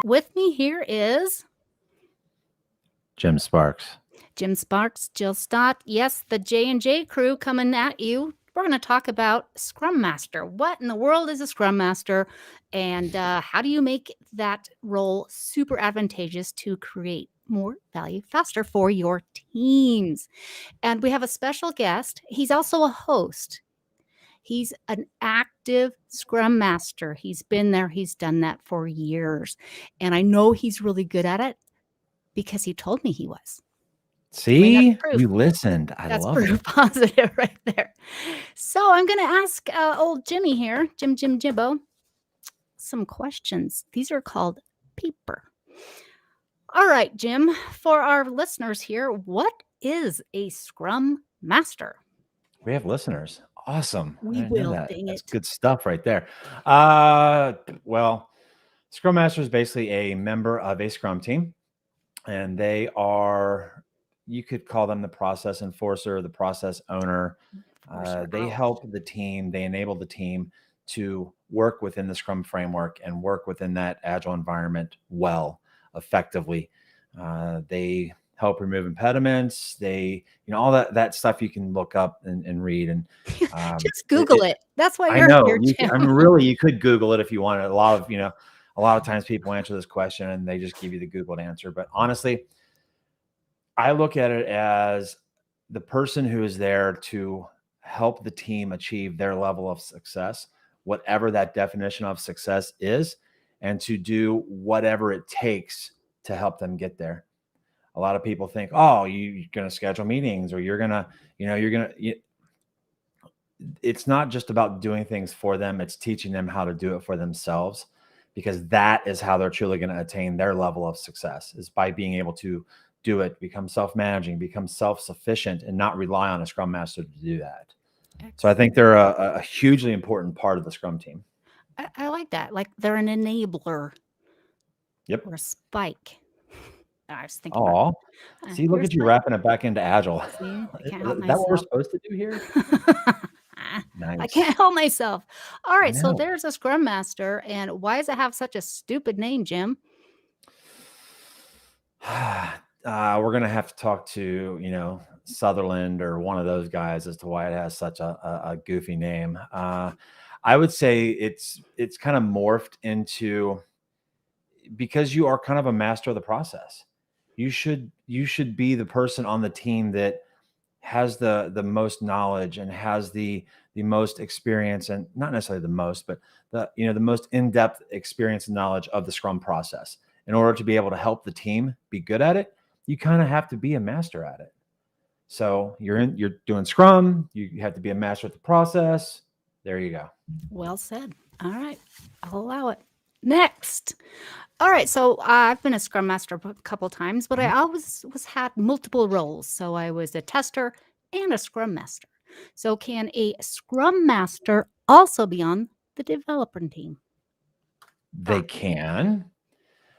with me here is Jim Sparks. Jim Sparks, Jill Stott. Yes, the J&J crew coming at you. We're going to talk about Scrum Master. What in the world is a Scrum Master? And how do you make that role super advantageous to create more value faster for your teams? And we have a special guest. He's also a host. He's an active Scrum Master. He's been there. He's done that for years. And I know he's really good at it because he told me he was. I mean, that's See, proof. you listened. I That's love proof it. positive right there. So I'm going to ask old Jimmy here, Jimbo, some questions. These are called paper. All right, Jim, for our listeners here, what is a Scrum Master? We have listeners. Awesome. We I didn't know will, that. dang That's it. good stuff right there. Well, Scrum Master is basically a member of a Scrum team, and they are, you could call them the process enforcer, the process owner. They help the team, they enable the team to work within the Scrum framework and work within that agile environment well, effectively. They help remove impediments. They, all that stuff you can look up and read. And just Google it. That's why I you're know here, Jim. you could Google it if you wanted. A lot of times people answer this question and they just give you the Googled answer. But honestly, I look at it as the person who is there to help the team achieve their level of success, whatever that definition of success is, and to do whatever it takes to help them get there. A lot of people think, oh, you're going to schedule meetings, or it's not just about doing things for them. It's teaching them how to do it for themselves, because that is how they're truly going to attain their level of success, is by being able to do it, become self-managing, become self-sufficient, and not rely on a Scrum Master to do that. Excellent. So I think they're a hugely important part of the Scrum team. I like that. Like they're an enabler. Yep. Or a spike. I was thinking. Oh, see, look at you wrapping it back into Agile. See, I can't help Is that what we're myself. supposed to do here? Nice. I can't help myself. All right, so there's a Scrum Master, and why does it have such a stupid name, Jim? We're gonna have to talk to Sutherland or one of those guys as to why it has such a goofy name. I would say it's kind of morphed into, because you are kind of a master of the process. You should be the person on the team that has the most knowledge and has the most experience, and not necessarily the most, but the most in-depth experience and knowledge of the Scrum process. In order to be able to help the team be good at it, you kind of have to be a master at it. So you're doing Scrum, you have to be a master at the process. There you go. Well said. All right, I'll allow it. Next. All right, so I've been a Scrum Master a couple times, but I always had multiple roles. So I was a tester and a Scrum Master. So can a Scrum Master also be on the developer team? They can.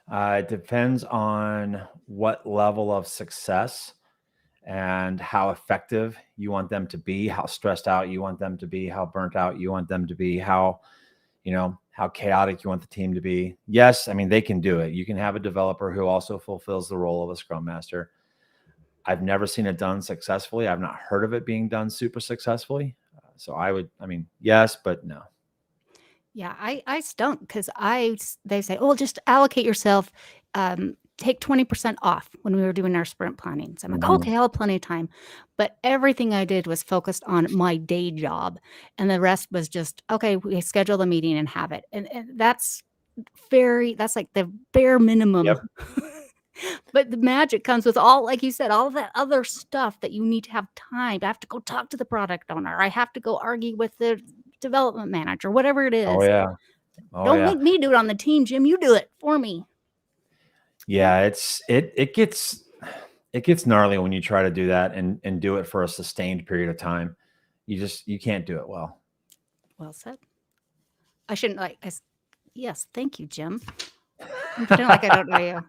It depends on what level of success and how effective you want them to be, how stressed out you want them to be, how burnt out you want them to be, how chaotic you want the team to be. Yes, I mean, they can do it. You can have a developer who also fulfills the role of a Scrum Master. I've never seen it done successfully. I've not heard of it being done super successfully. Yes, but no. Yeah, I stunk because they say, oh, just allocate yourself, take 20% off when we were doing our sprint planning. So I'm like, okay, I'll have plenty of time. But everything I did was focused on my day job. And the rest was just, okay, we schedule the meeting and have it. And that's like the bare minimum. Yep. But the magic comes with all, like you said, all that other stuff that you need to have time. I have to go talk to the product owner. I have to go argue with the development manager, whatever it is. Oh yeah. Don't make me do it on the team, Jim. You do it for me. Yeah, it gets gnarly when you try to do that and do it for a sustained period of time. You can't do it well. Well said. I shouldn't yes, thank you, Jim. I'm pretending like I don't know you.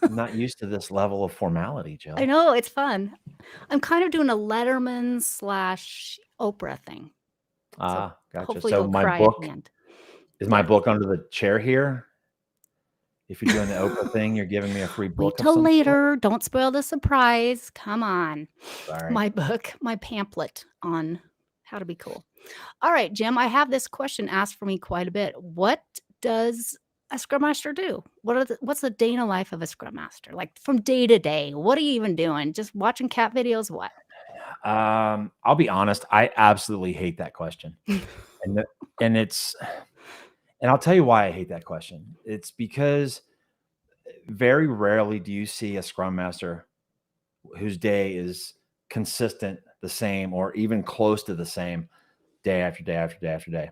I'm not used to this level of formality, Jill. I know, it's fun. I'm kind of doing a Letterman / Oprah thing. Gotcha. Hopefully So you'll my cry book at the end. is my book under the chair here. If you're doing the Oprah thing, you're giving me a free Wait book of till some sort. later. Don't spoil the surprise. Come on. Sorry. My book, my pamphlet on how to be cool. All right, Jim, I have this question asked for me quite a bit. What does a scrum master do? What's the day in the life of a scrum master? Like from day to day, what are you even doing? Just watching cat videos? What? I'll be honest, I absolutely hate that question. And the, and it's and I'll tell you why I hate that question. It's because very rarely do you see a scrum master whose day is consistent, the same, or even close to the same day after day after day after day.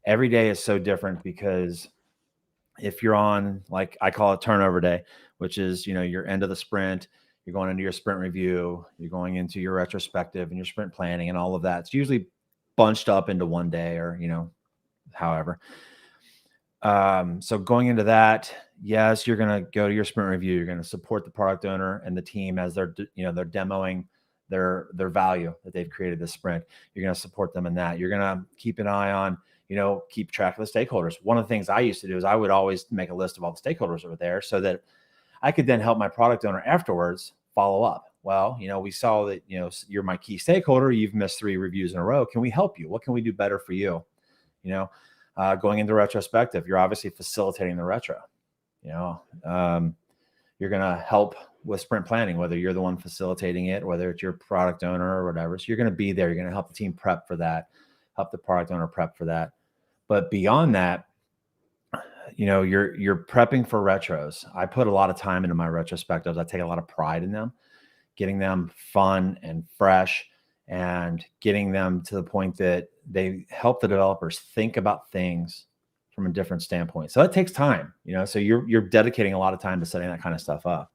Every day is so different because if you're on, like I call it turnover day, which is, your end of the sprint, you're going into your sprint review, you're going into your retrospective and your sprint planning and all of that. It's usually bunched up into one day or, however. So going into that, yes, you're going to go to your sprint review. You're going to support the product owner and the team as they're demoing their value that they've created this sprint. You're going to support them in that. You're going to keep an eye on, keep track of the stakeholders. One of the things I used to do is I would always make a list of all the stakeholders that were there so that I could then help my product owner afterwards follow up. Well, we saw that, you're my key stakeholder. You've missed 3 reviews in a row. Can we help you? What can we do better for you? Going into retrospective, you're obviously facilitating the retro. You're going to help with sprint planning, whether you're the one facilitating it, whether it's your product owner or whatever. So you're going to be there. You're going to help the team prep for that, help the product owner prep for that. But beyond that, you're prepping for retros. I put a lot of time into my retrospectives. I take a lot of pride in them, getting them fun and fresh, and getting them to the point that they help the developers think about things from a different standpoint. So it takes time, so you're dedicating a lot of time to setting that kind of stuff up.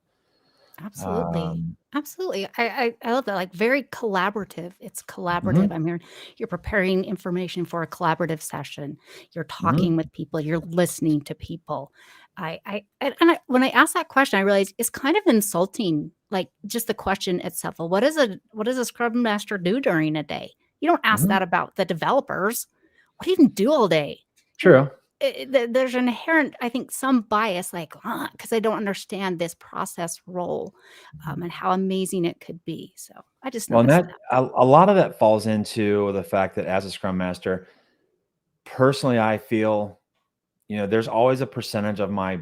Absolutely. Absolutely. I love that. Like very collaborative. It's collaborative. Mhm, I'm hearing you're preparing information for a collaborative session. You're mhm, talking with people. You're listening to people. When I asked that question, I realized it's kind of insulting. Like just the question itself. Well, what does a scrum master do during a day? You don't ask mhm. that about the developers. What do you even do all day? You know, True. there's an inherent, I think, some bias, like because I don't understand this process role and how amazing it could be. So I just Well, and noticed that that. a lot of that falls into the fact that as a scrum master, personally, I feel, there's always a percentage of my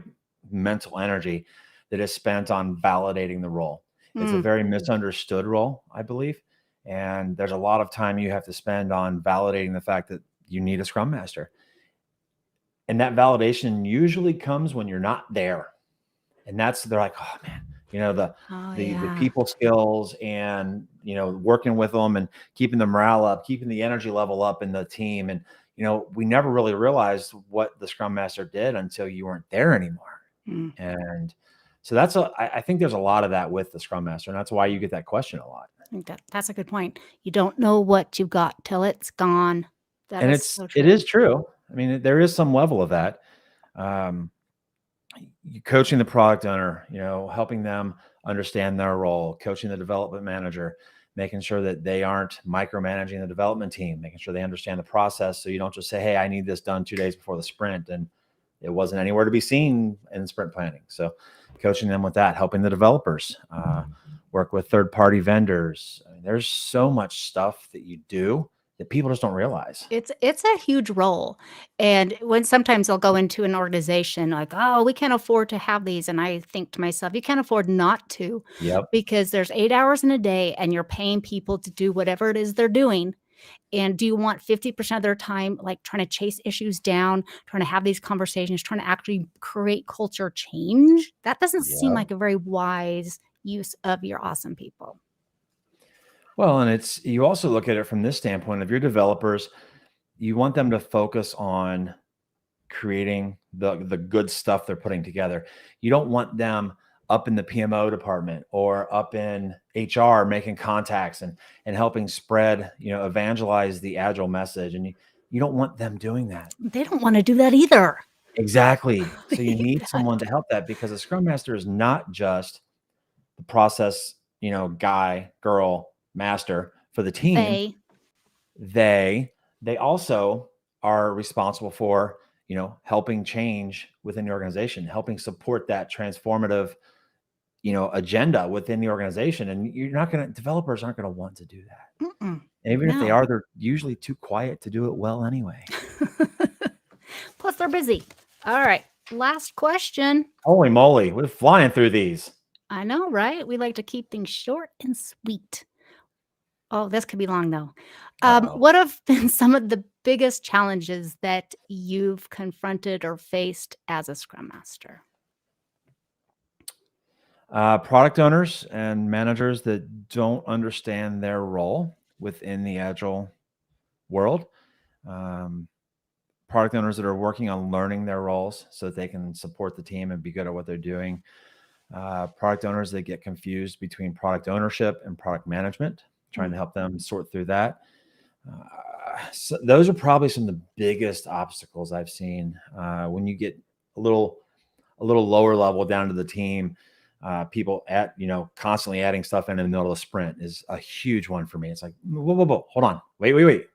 mental energy that is spent on validating the role. It's a Mm, very misunderstood role, I believe. And there's a lot of time you have to spend on validating the fact that you need a scrum master. And that validation usually comes when you're not there. And they're like, oh man, the oh the yeah. people skills and working with them and keeping the morale up, keeping the energy level up in the team. And we never really realized what the scrum master did until you weren't there anymore. Mm, And so I think there's a lot of that with the scrum master, and that's why you get that question a lot. I think that's a good point. You don't know what you got till it's gone. That And is it so true. is true. I mean, there is some level of that. Um, Coaching the product owner, helping them understand their role, coaching the development manager, making sure that they aren't micromanaging the development team, making sure they understand the process. So you don't just say, hey, I need this done 2 days before the sprint. And it wasn't anywhere to be seen in sprint planning. So coaching them with that, helping the developers, work with third-party vendors. I mean, there's so much stuff that you do that people just don't realize. It's a huge role, and when sometimes I'll go into an organization like, "Oh, we can't afford to have these," and I think to myself, "You can't afford not to, Yep. because there's 8 hours in a day and you're paying people to do whatever it is they're doing, and do you want 50% of their time, like, trying to chase issues down, trying to have these conversations, trying to actually create culture change? That doesn't seem Yep. like a very wise use of your awesome people." Well, and you also look at it from this standpoint of your developers, you want them to focus on creating the good stuff they're putting together. You don't want them up in the PMO department or up in HR making contacts and helping spread, evangelize the agile message. And you don't want them doing that. They don't wanna do that either. Exactly. I So you hate need someone that. to help that because a scrum master is not just the process, guy, girl, master for the team. They They they also are responsible for, helping change within the organization, helping support that transformative, agenda within the organization. And developers aren't going to want to do that. Mm-mm. And even if they No. are, they're usually too quiet to do it well anyway. Plus, they're busy. All right. Last question. Holy moly, we're flying through these. I know, right? We like to keep things short and sweet. Oh, this could be long, though. Uh-oh. What have been some of the biggest challenges that you've confronted or faced as a Scrum Master? Product owners and managers that don't understand their role within the agile world. Product owners that are working on learning their roles so that they can support the team and be good at what they're doing. Product owners that get confused between product ownership and product management, trying to help them sort through that. So those are probably some of the biggest obstacles I've seen when you get a little lower level down to the team. People constantly adding stuff in the middle of the sprint is a huge one for me. It's like, whoa, hold on, wait.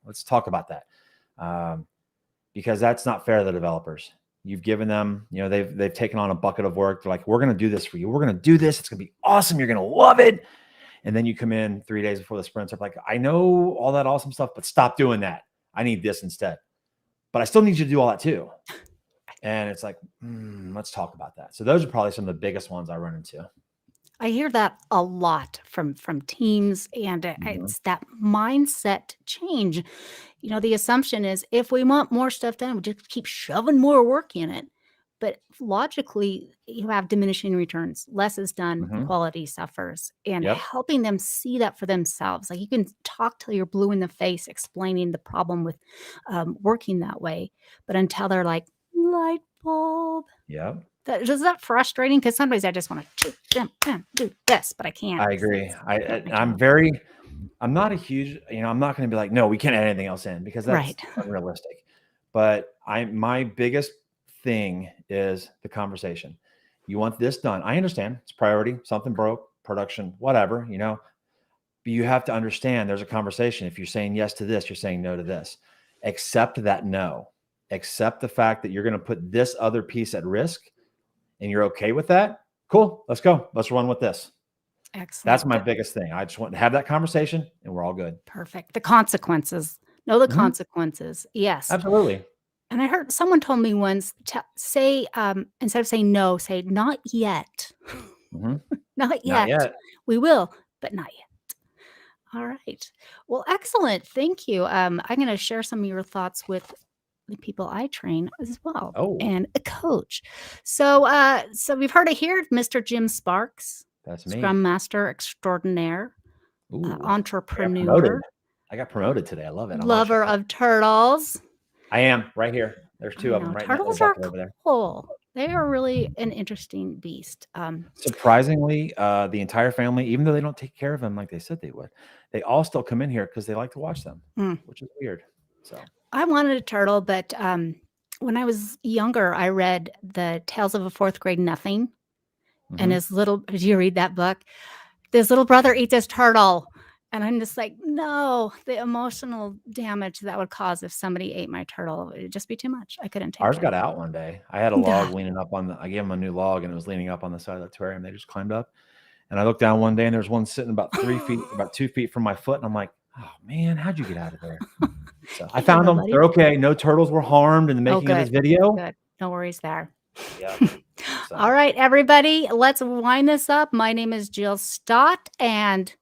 Let's talk about that, because that's not fair to the developers. You've given them, they've taken on a bucket of work. They're like, we're going to do this for you. We're going to do this. It's going to be awesome. You're going to love it. And then you come in 3 days before the sprints. I'm like, I know all that awesome stuff, but stop doing that. I need this instead. But I still need you to do all that too. And it's like, let's talk about that. So those are probably some of the biggest ones I run into. I hear that a lot from teams, and it's that mindset change. The assumption is if we want more stuff done, we just keep shoving more work in it. But logically, you have diminishing returns. Less is done, quality suffers. And Yep. helping them see that for themselves. Like, you can talk till you're blue in the face explaining the problem with working that way. But until they're like, light bulb. Yep. Is that frustrating? Because sometimes I just want to do this, but I can't. I agree. job. I'm not a huge, I'm not going to be like, no, we can't add anything else in, because that's Right. unrealistic. But my biggest thing is the conversation. You want this done. I understand it's priority, something broke, production, whatever, but you have to understand there's a conversation. If you're saying yes to this, you're saying no to this. Accept that no. Accept the fact that you're going to put this other piece at risk, and you're okay with that. Cool. Let's go. Let's run with this. Excellent. That's my biggest thing. I just want to have that conversation, and we're all good. Perfect. The consequences. Know the consequences. Yes. Absolutely. And I heard someone told me once, say, instead of saying no, say not yet. Not Not yet. yet. We will, but not yet. All right. Well, excellent. Thank you. I'm going to share some of your thoughts with the people I train as well, and a coach. So we've heard it here, Mr. Jim Sparks. That's me. ScrumMaster extraordinaire, Ooh, entrepreneur. I got promoted today. I love it. Lover of turtles. I am right here. There's two of them right Turtles now. are cool. They are really an interesting beast. Surprisingly, the entire family, even though they don't take care of them like they said they would, they all still come in here because they like to watch them, which is weird. So I wanted a turtle, but when I was younger, I read the Tales of a Fourth Grade Nothing. And did you read that book? His little brother eats his turtle. And I'm just like, no, the emotional damage that would cause if somebody ate my turtle, it'd just be too much. I couldn't take it. Ours got out one day. I had a log leaning up I gave them a new log, and it was leaning up on the side of the terrarium. They just climbed up. And I looked down one day, and there's one sitting about 2 feet from my foot. And I'm like, oh man, how'd you get out of there? So I found them. They're okay. No turtles were harmed in the making of this video. Good. No worries there. Yeah. So. All right, everybody, let's wind this up. My name is Jill Stott and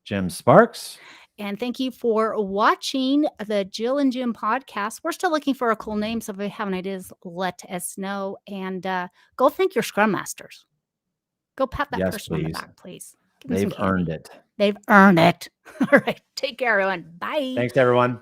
Jim Sparks. And thank you for watching the Jill and Jim podcast. We're still looking for a cool name, so if you have any ideas, let us know. And go thank your Scrum Masters. Go pat that person on the back, please. They've earned it. They've earned it. All right. Take care, everyone. Bye. Thanks, everyone.